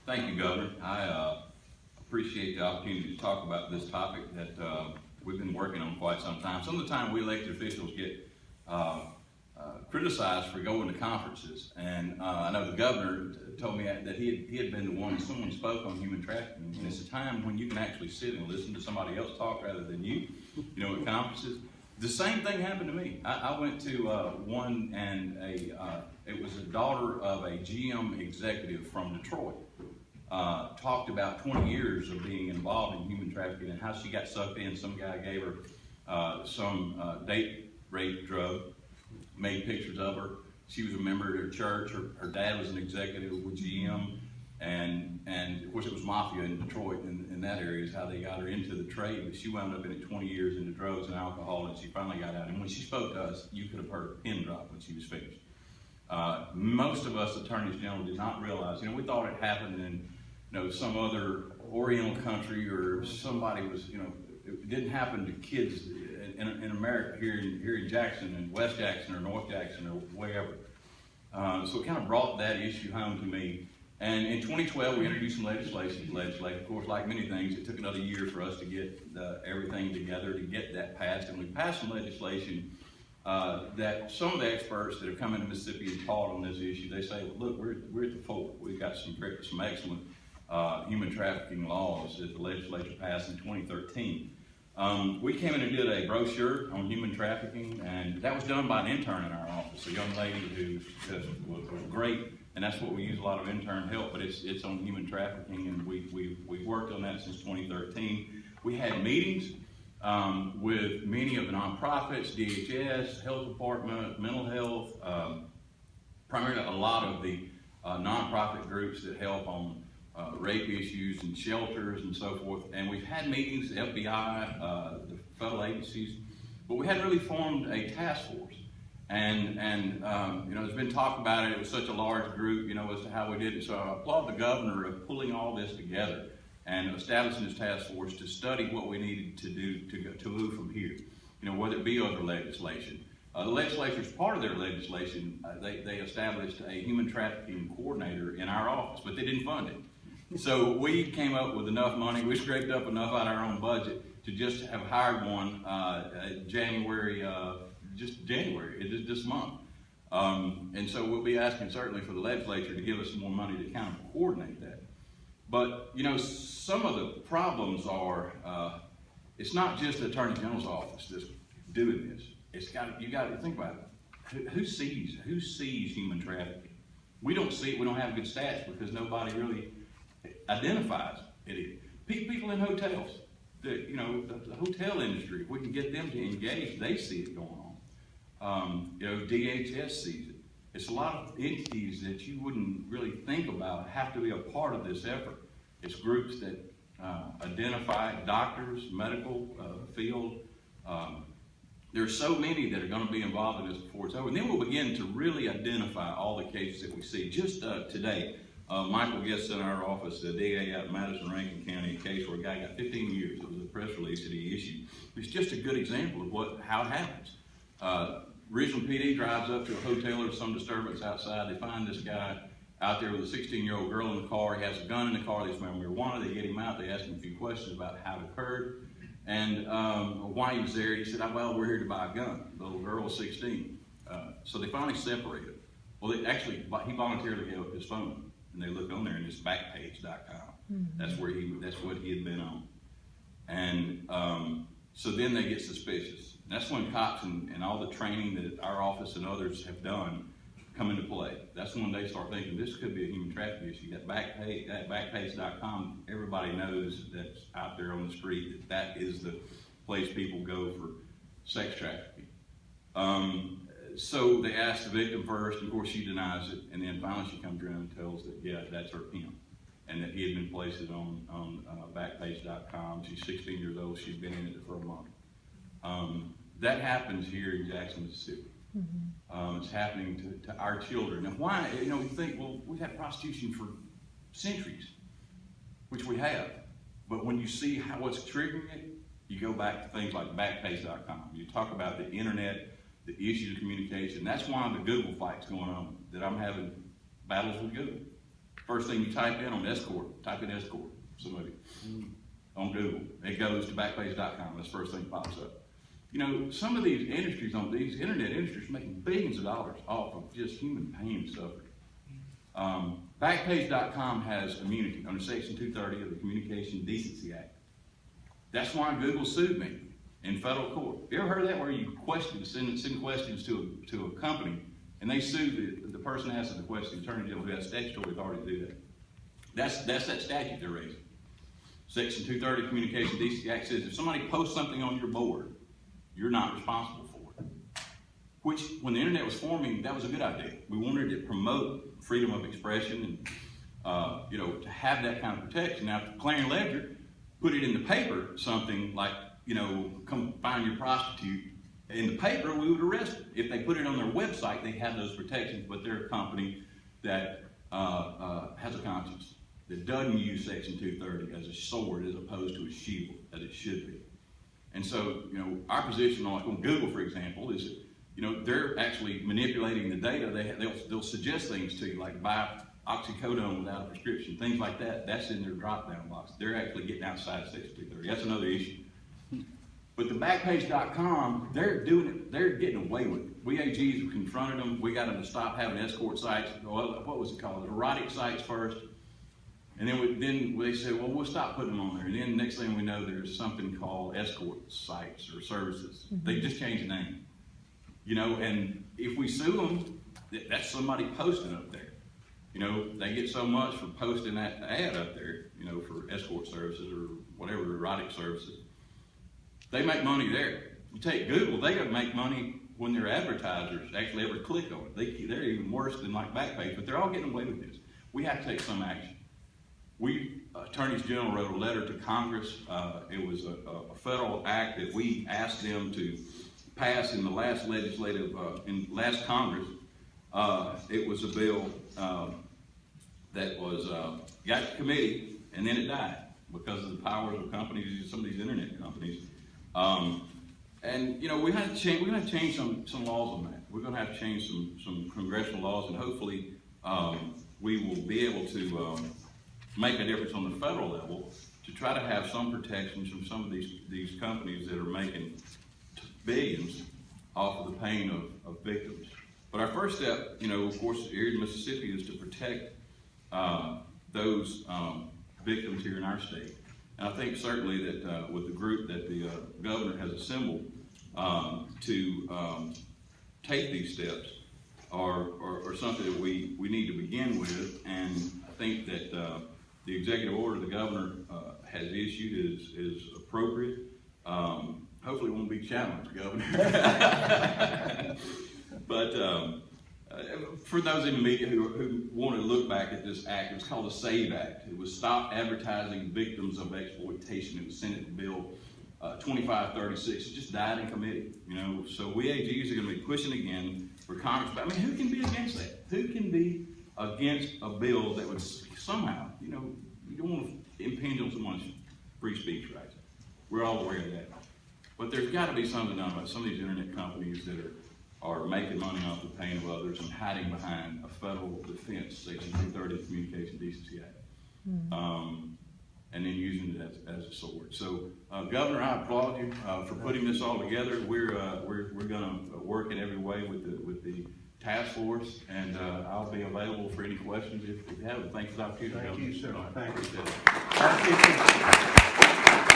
Thank you, Governor. I appreciate the opportunity to talk about this topic that we've been working on quite some time. Some of the time we elected officials get criticized for going to conferences, and I know the governor told me that he had been the one, someone spoke on human trafficking, and it's a time when you can actually sit and listen to somebody else talk rather than you at conferences. The same thing happened to me. I went to one, and it was a daughter of a GM executive from Detroit. Talked about 20 years of being involved in human trafficking and how she got sucked in. Some guy gave her some date rape drug, made pictures of her. She was a member of her church. Her dad was an executive with GM, and of course it was mafia in Detroit, in that area is how they got her into the trade. But she wound up in it 20 years into drugs and alcohol, and she finally got out. And when she spoke to us, you could have heard a pin drop when she was finished. Most of us attorneys general did not realize, we thought it happened in some other Oriental country, or somebody was, it didn't happen to kids in America here in Jackson and West Jackson or North Jackson or wherever. So it kind of brought that issue home to me. And in 2012, we introduced some legislation to legislate. Of course, like many things, it took another year for us to get everything together to get that passed. And we passed some legislation that some of the experts that have come into Mississippi and taught on this issue, they say, look, we're at the fore. We've got some excellent human trafficking laws that the legislature passed in 2013. We came in and did a brochure on human trafficking, and that was done by an intern in our office, a young lady who was great, and that's what we use a lot of intern help, but it's on human trafficking, and we've worked on that since 2013. We had meetings with many of the nonprofits, DHS, Health Department, mental health, primarily a lot of the nonprofit groups that help on rape issues and shelters and so forth. And we've had meetings, the FBI, the federal agencies, but we hadn't really formed a task force. And there's been talk about it. It was such a large group, as to how we did it. So I applaud the governor of pulling all this together and establishing this task force to study what we needed to do to move from here. Whether it be other legislation. The legislature, as part of their legislation, they established a human trafficking coordinator in our office, but they didn't fund it. So we came up with enough money, we scraped up enough out of our own budget to just have hired one this month. And so we'll be asking certainly for the legislature to give us some more money to kind of coordinate that. But, some of the problems are, it's not just the Attorney General's office that's doing this. You got to think about it. Who sees human trafficking? We don't see it. We don't have good stats because nobody really identifies it. People in hotels, the hotel industry, if we can get them to engage, they see it going on. DHS sees it. It's a lot of entities that you wouldn't really think about have to be a part of this effort. It's groups that identify doctors, medical field. There's so many that are going to be involved in this before it's over. And then we'll begin to really identify all the cases that we see. Just today, Michael gets in our office, the DA out in Madison-Rankin County, a case where a guy got 15 years. It was a press release that he issued. It's just a good example of how it happens. Richland PD drives up to a hotel or some disturbance outside. They find this guy out there with a 16-year-old girl in the car. He has a gun in the car. They smell marijuana. They get him out. They ask him a few questions about how it occurred and why he was there. He said, well, we're here to buy a gun. The little girl was 16. So they finally separated. Well, he voluntarily gave up his phone. And they look on there and it's backpage.com. Mm-hmm. That's what he had been on. And so then they get suspicious. That's when cops and all the training that our office and others have done come into play. That's when they start thinking this could be a human trafficking issue. That backpage.com, everybody knows that's out there on the street that is the place people go for sex trafficking. So they ask the victim first, and of course she denies it, and then finally she comes around and tells that, yeah, that's her pimp, and that he had been placed on backpage.com. She's 16 years old. She's been in it for a month. That happens here in Jackson, Mississippi. Mm-hmm. It's happening to our children. Now, why? We think, well, we've had prostitution for centuries, which we have. But when you see what's triggering it, you go back to things like backpage.com. You talk about the internet, the issues of communication. That's why the Google fight's going on, that I'm having battles with Google. First thing you type in on escort, type in escort, somebody on Google. It goes to Backpage.com. That's the first thing that pops up. You know, some of these industries, these internet industries, are making billions of dollars off of just human pain and suffering. Backpage.com has immunity under Section 230 of the Communication Decency Act. That's why Google sued me in federal court. You ever heard of that, where you send questions to a company, and they sue the person asking the question, the Attorney General, who has statutory authority to do that? That's that statute they're raising. Section 230 Communication Decency Act says if somebody posts something on your board, you're not responsible for it. Which, when the internet was forming, that was a good idea. We wanted to promote freedom of expression and, you know, to have that kind of protection. Now, if Clarion Ledger put it in the paper, something like, you know, come find your prostitute, in the paper, we would arrest them. If they put it on their website, they have those protections, but they're a company that has a conscience, that doesn't use Section 230 as a sword as opposed to a shield, as it should be. And so, you know, our position on Google, for example, is that, you know, they're actually manipulating the data. They'll suggest things to you, like buy oxycodone without a prescription, things like that. That's in their drop-down box. They're actually getting outside of Section 230. That's another issue. But the Backpage.com, they're doing it. They're getting away with it. We AGs have confronted them. We got them to stop having escort sites. What was it called? Erotic sites first. And then they said, well, we'll stop putting them on there. And then next thing we know, there's something called escort sites or services. They just changed the name. You know, and if we sue them, that's somebody posting up there. You know, they get so much for posting that ad up there, you know, for escort services or whatever, erotic services. They make money there. You take Google, they got to make money when their advertisers actually ever click on it. They're even worse than like Backpage, but they're all getting away with this. We have to take some action. We, attorneys general, wrote a letter to Congress. It was a federal act that we asked them to pass in the last in last Congress. It was a bill that was got to committee, and then it died because of the powers of companies, some of these internet companies. And you know, we have to change. We're going to change some laws on that. We're going to have to change some congressional laws, and hopefully we will be able to make a difference on the federal level to try to have some protections from some of these companies that are making billions off of the pain of victims. But our first step, you know, of course, here in Mississippi, is to protect those victims here in our state. And I think certainly that with the group that the governor has assembled to take these steps are something that we need to begin with. And I think that the executive order the governor has issued is appropriate. Hopefully it won't be challenged, Governor. But for those in the media who want to look back at this act, it was called the SAVE Act. It was Stop Advertising Victims of Exploitation. It was Senate Bill 2536. It just died in committee, you know. So we AGs are going to be pushing again for Congress. But I mean, who can be against that? Who can be against a bill that would somehow, you know, you don't want to impinge on someone's free speech rights. We're all aware of that. But there's got to be something done about some of these internet companies that are making money off the pain of others and hiding behind a federal defense, Section 230 of the Communication Decency Act, and then using it as a sword. So, Governor, I applaud you for putting this all together. We're going to work in every way with the task force, and I'll be available for any questions if you have them. Thanks for the opportunity. Thank you, sir. Thank you. Thank you.